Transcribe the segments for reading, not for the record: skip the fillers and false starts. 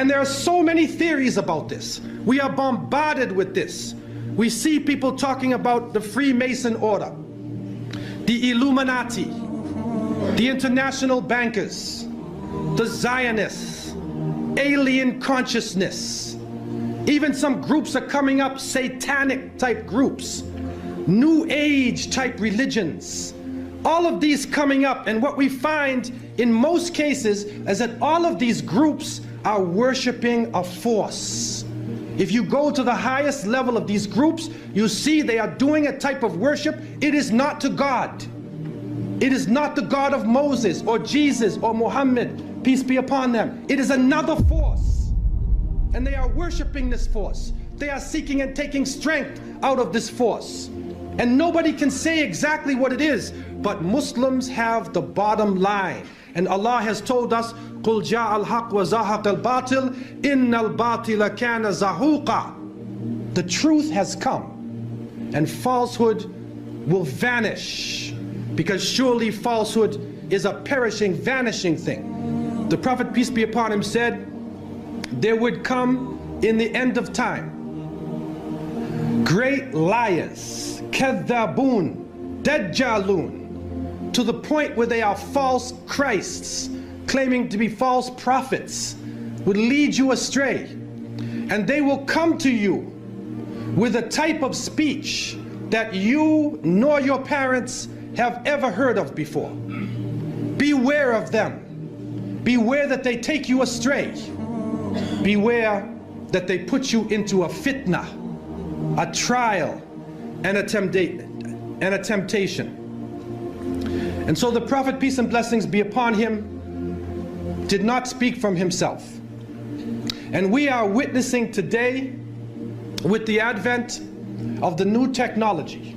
And there are so many theories about this. We are bombarded with this. We see people talking about the Freemason order, the Illuminati, the international bankers, the Zionists, alien consciousness. Even some groups are coming up, satanic type groups, New Age type religions. All of these coming up, and what we find in most cases is that all of these groups are worshiping a force. If you go to the highest level of these groups, you see they are doing a type of worship. It is not to God. It is not the God of Moses or Jesus or Muhammad, peace be upon them. It is another force. And they are worshiping this force. They are seeking and taking strength out of this force. And nobody can say exactly what it is, but Muslims have the bottom line. And Allah has told us, قُلْ جَاءَ الْحَقُّ وَزَهَقَ الْبَاطِلِ إِنَّ الْبَاطِلَ كَانَ زَهُوقًا. The truth has come, and falsehood will vanish, because surely falsehood is a perishing, vanishing thing. The Prophet, peace be upon him, said, there would come in the end of time great liars, kadhabun, dajjalun, to the point where they are false Christs, claiming to be false prophets, would lead you astray. And they will come to you with a type of speech that you nor your parents have ever heard of before. Beware of them. Beware that they take you astray. Beware that they put you into a fitna, a trial, and a temptation. And so the Prophet, peace and blessings be upon him, did not speak from himself. And we are witnessing today, with the advent of the new technology,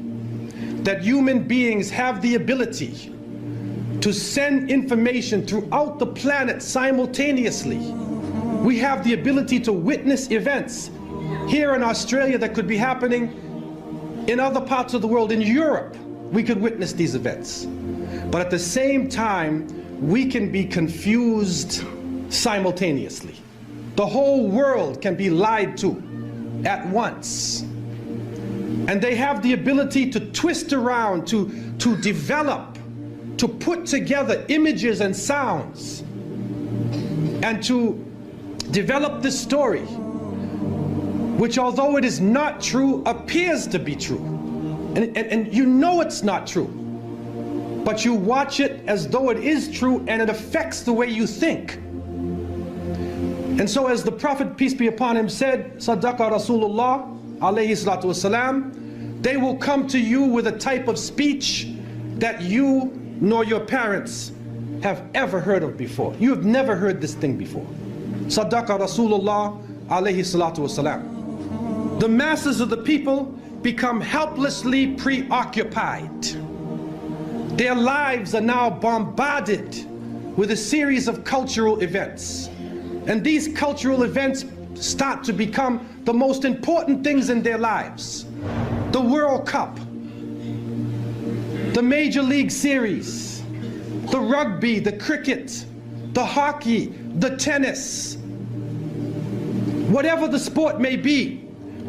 that human beings have the ability to send information throughout the planet simultaneously. We have the ability to witness events here in Australia that could be happening in other parts of the world. In Europe, we could witness these events. But at the same time, we can be confused simultaneously. The whole world can be lied to at once. And they have the ability to twist around, to develop, to put together images and sounds, and to develop this story, which, although it is not true, appears to be true. And you know it's not true, but you watch it as though it is true, and it affects the way you think. And so, as the Prophet, peace be upon him, said, Sadaqa Rasulullah alayhi salatu wasalam, they will come to you with a type of speech that you nor your parents have ever heard of before. You have never heard this thing before. Sadaqa Rasulullah alayhi salatu wasalam. The masses of the people become helplessly preoccupied. Their lives are now bombarded with a series of cultural events. And these cultural events start to become the most important things in their lives. The World Cup, the Major League Series, the rugby, the cricket, the hockey, the tennis. Whatever the sport may be,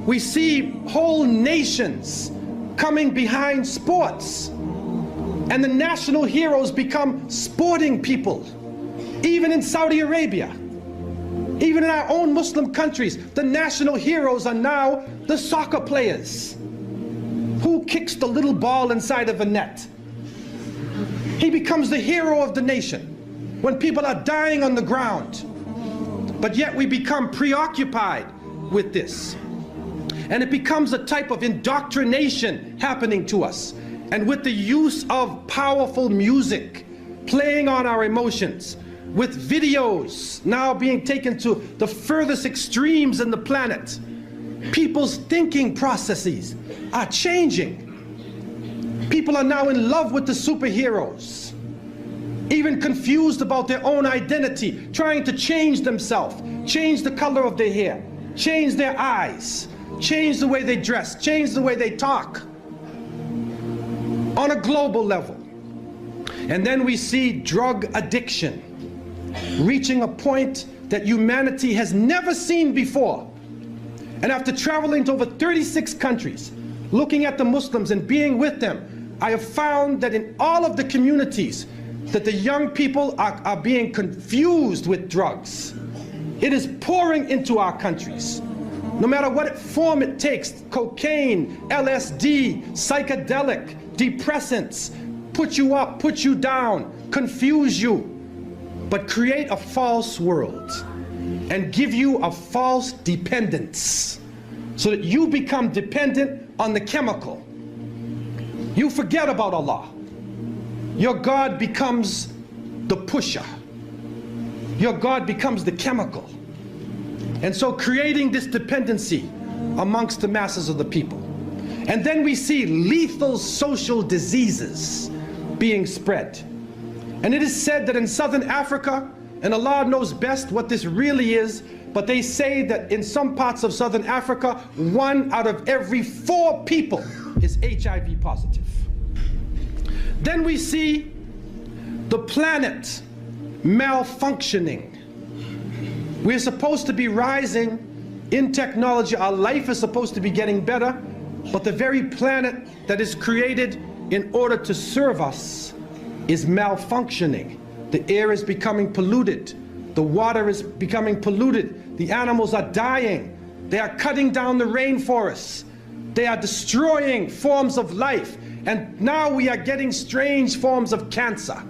we see whole nations coming behind sports. And the national heroes become sporting people. Even in Saudi Arabia, even in our own Muslim countries, the national heroes are now the soccer players. Who kicks the little ball inside of a net? He becomes the hero of the nation when people are dying on the ground. But yet we become preoccupied with this. And it becomes a type of indoctrination happening to us. And with the use of powerful music playing on our emotions, with videos now being taken to the furthest extremes in the planet, people's thinking processes are changing. People are now in love with the superheroes, even confused about their own identity, trying to change themselves, change the color of their hair, change their eyes, change the way they dress, change the way they talk, on a global level. And then we see drug addiction reaching a point that humanity has never seen before. And after traveling to over 36 countries, looking at the Muslims and being with them, I have found that in all of the communities that the young people are being confused with drugs. It is pouring into our countries. No matter what form it takes, cocaine, LSD, psychedelic, depressants, put you up, put you down, confuse you, but create a false world and give you a false dependence so that you become dependent on the chemical. You forget about Allah. Your God becomes the pusher. Your God becomes the chemical. And so creating this dependency amongst the masses of the people. And then we see lethal social diseases being spread. And it is said that in southern Africa, and Allah knows best what this really is, but they say that in some parts of southern Africa, 1 out of every 4 people is HIV positive. Then we see the planet malfunctioning. We're supposed to be rising in technology. Our life is supposed to be getting better, but the very planet that is created in order to serve us is malfunctioning. The air is becoming polluted. The water is becoming polluted. The animals are dying. They are cutting down the rainforests. They are destroying forms of life. And now we are getting strange forms of cancer.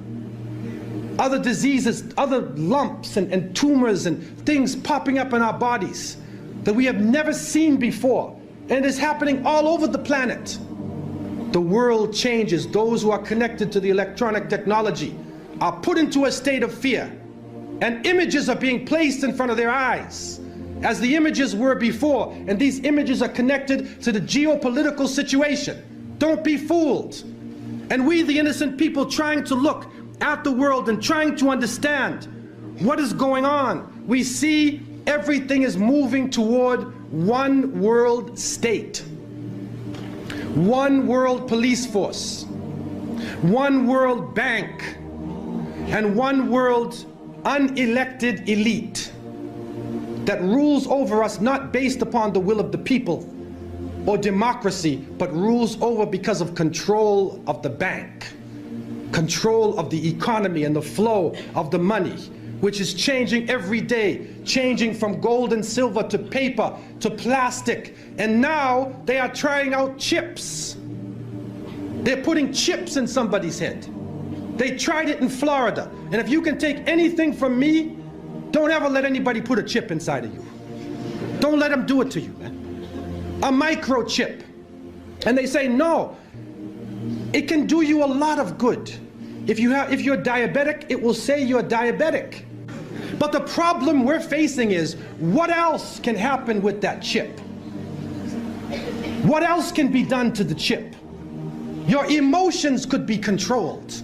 Other diseases, other lumps and tumors and things popping up in our bodies that we have never seen before. And it is happening all over the planet. The world changes. Those who are connected to the electronic technology are put into a state of fear. And images are being placed in front of their eyes, as the images were before. And these images are connected to the geopolitical situation. Don't be fooled. And we, the innocent people, trying to look at the world and trying to understand what is going on, we see everything is moving toward one world state, one world police force, one world bank, and one world unelected elite that rules over us not based upon the will of the people or democracy, but rules over because of control of the bank, control of the economy and the flow of the money, which is changing every day, changing from gold and silver to paper to plastic. And now they are trying out chips. They're putting chips in somebody's head. They tried it in Florida. And if you can take anything from me, don't ever let anybody put a chip inside of you. Don't let them do it to you, man. A microchip. And they say, no, it can do you a lot of good. If you're diabetic, it will say you're diabetic. But the problem we're facing is, what else can happen with that chip? What else can be done to the chip? Your emotions could be controlled.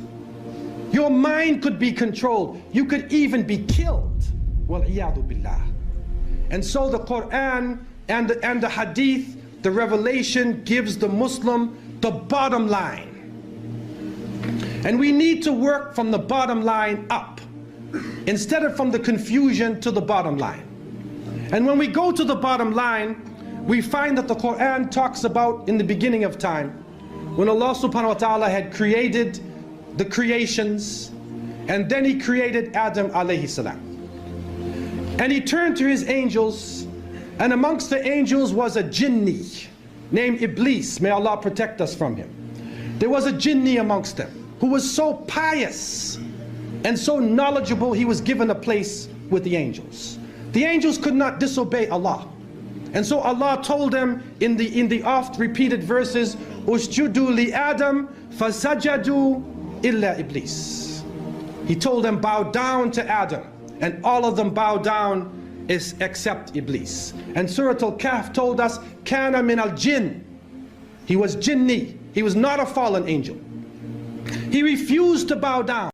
Your mind could be controlled. You could even be killed. Wal-iyadu billah. And so the Quran and the Hadith, the revelation gives the Muslim the bottom line. And we need to work from the bottom line up, instead of from the confusion to the bottom line. And when we go to the bottom line, we find that the Quran talks about in the beginning of time, when Allah subhanahu wa ta'ala had created the creations, and then He created Adam alayhi salam. And He turned to His angels, and amongst the angels was a jinni named Iblis. May Allah protect us from him. There was a jinni amongst them who was so pious and so knowledgeable, he was given a place with the angels. The angels could not disobey Allah. And so Allah told them in the oft repeated verses, Usjudu li Adam fasajadu illa Iblis. He told them, bow down to Adam, and all of them bow down except Iblis. And Surah Al-Kahf told us, Kana min al-jinn. He was jinni. He was not a fallen angel. He refused to bow down.